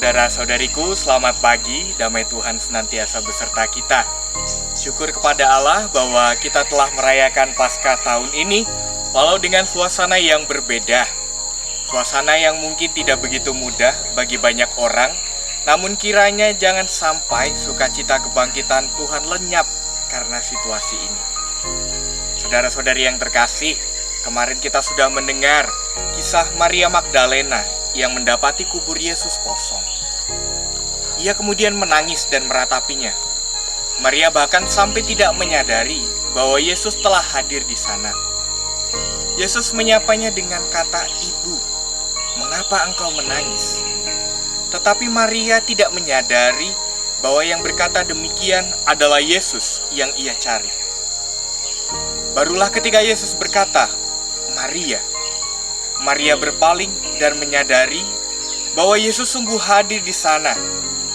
Saudara-saudariku, selamat pagi, damai Tuhan senantiasa beserta kita. Syukur kepada Allah bahwa kita telah merayakan Paskah tahun ini, walau dengan suasana yang berbeda. Suasana yang mungkin tidak begitu mudah bagi banyak orang, namun kiranya jangan sampai sukacita kebangkitan Tuhan lenyap karena situasi ini. Saudara-saudari yang terkasih, kemarin kita sudah mendengar kisah Maria Magdalena yang mendapati kubur Yesus kosong. Ia kemudian menangis dan meratapinya. Maria bahkan sampai tidak menyadari bahwa Yesus telah hadir di sana. Yesus menyapanya dengan kata, "Ibu, mengapa engkau menangis?" Tetapi Maria tidak menyadari bahwa yang berkata demikian adalah Yesus yang ia cari. Barulah ketika Yesus berkata, "Maria." Maria berpaling dan menyadari bahwa Yesus sungguh hadir di sana,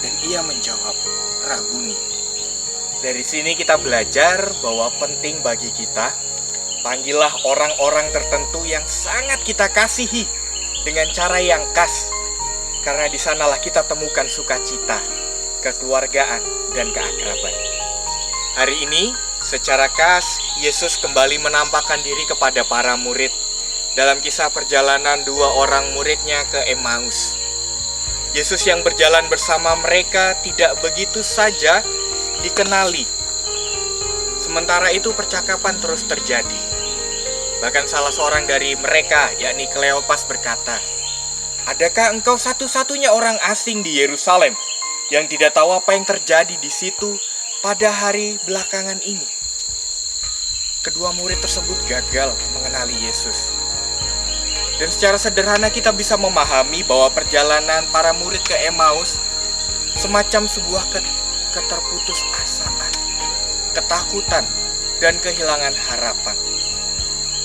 dan ia menjawab, "Rabuni." Dari sini kita belajar bahwa penting bagi kita, panggillah orang-orang tertentu yang sangat kita kasihi dengan cara yang khas, karena di sanalah kita temukan sukacita, kekeluargaan, dan keakraban. Hari ini, secara khas, Yesus kembali menampakkan diri kepada para murid dalam kisah perjalanan dua orang muridnya ke Emmaus. Yesus yang berjalan bersama mereka tidak begitu saja dikenali. Sementara itu percakapan terus terjadi. Bahkan salah seorang dari mereka, yakni Kleopas, berkata, "Adakah engkau satu-satunya orang asing di Yerusalem yang tidak tahu apa yang terjadi di situ pada hari belakangan ini?" Kedua murid tersebut gagal mengenali Yesus. Dan secara sederhana kita bisa memahami bahwa perjalanan para murid ke Emmaus semacam sebuah keterputusasaan, ketakutan, dan kehilangan harapan.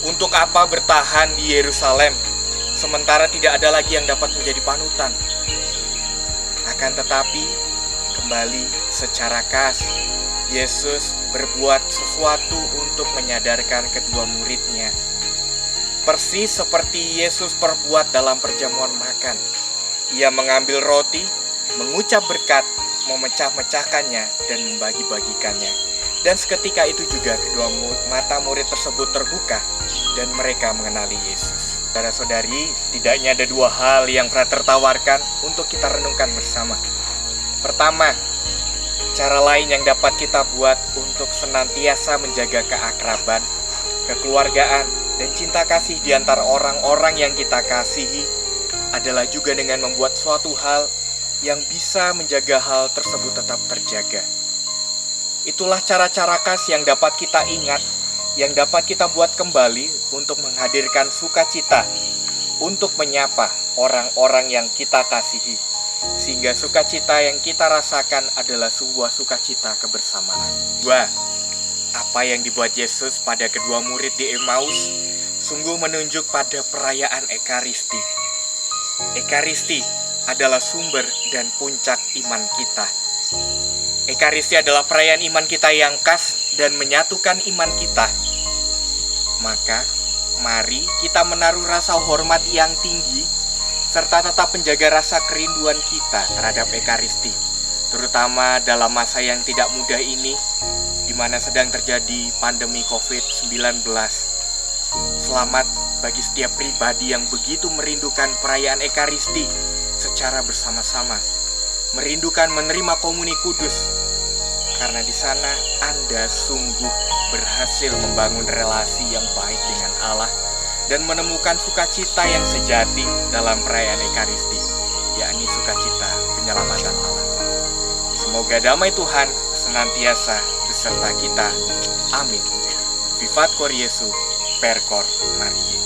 Untuk apa bertahan di Yerusalem sementara tidak ada lagi yang dapat menjadi panutan? Akan tetapi, kembali secara khas, Yesus berbuat sesuatu untuk menyadarkan kedua muridnya. Persis seperti Yesus perbuat dalam perjamuan makan. Ia mengambil roti, mengucap berkat, memecah-mecahkannya, dan membagi-bagikannya. Dan seketika itu juga kedua mata murid tersebut terbuka, dan mereka mengenali Yesus. Saudara-saudari, setidaknya ada dua hal yang pernah tertawarkan untuk kita renungkan bersama. Pertama, cara lain yang dapat kita buat untuk senantiasa menjaga keakraban, kekeluargaan, dan cinta kasih di antara orang-orang yang kita kasihi adalah juga dengan membuat suatu hal yang bisa menjaga hal tersebut tetap terjaga. Itulah cara-cara khas yang dapat kita ingat, yang dapat kita buat kembali untuk menghadirkan sukacita, untuk menyapa orang-orang yang kita kasihi, sehingga sukacita yang kita rasakan adalah sebuah sukacita kebersamaan. Dua, apa yang dibuat Yesus pada kedua murid di Emmaus sungguh menunjuk pada perayaan Ekaristi. Ekaristi adalah sumber dan puncak iman kita. Ekaristi adalah perayaan iman kita yang khas dan menyatukan iman kita. Maka, mari kita menaruh rasa hormat yang tinggi serta tetap menjaga rasa kerinduan kita terhadap Ekaristi, terutama dalam masa yang tidak mudah ini, di mana sedang terjadi pandemi COVID-19. Selamat bagi setiap pribadi yang begitu merindukan perayaan Ekaristi secara bersama-sama, merindukan menerima komuni kudus, karena di sana Anda sungguh berhasil membangun relasi yang baik dengan Allah dan menemukan sukacita yang sejati dalam perayaan Ekaristi, yakni sukacita penyelamatan Allah. Semoga damai Tuhan senantiasa beserta kita. Amin. Vivat Cor Jesu, per cor Mariae.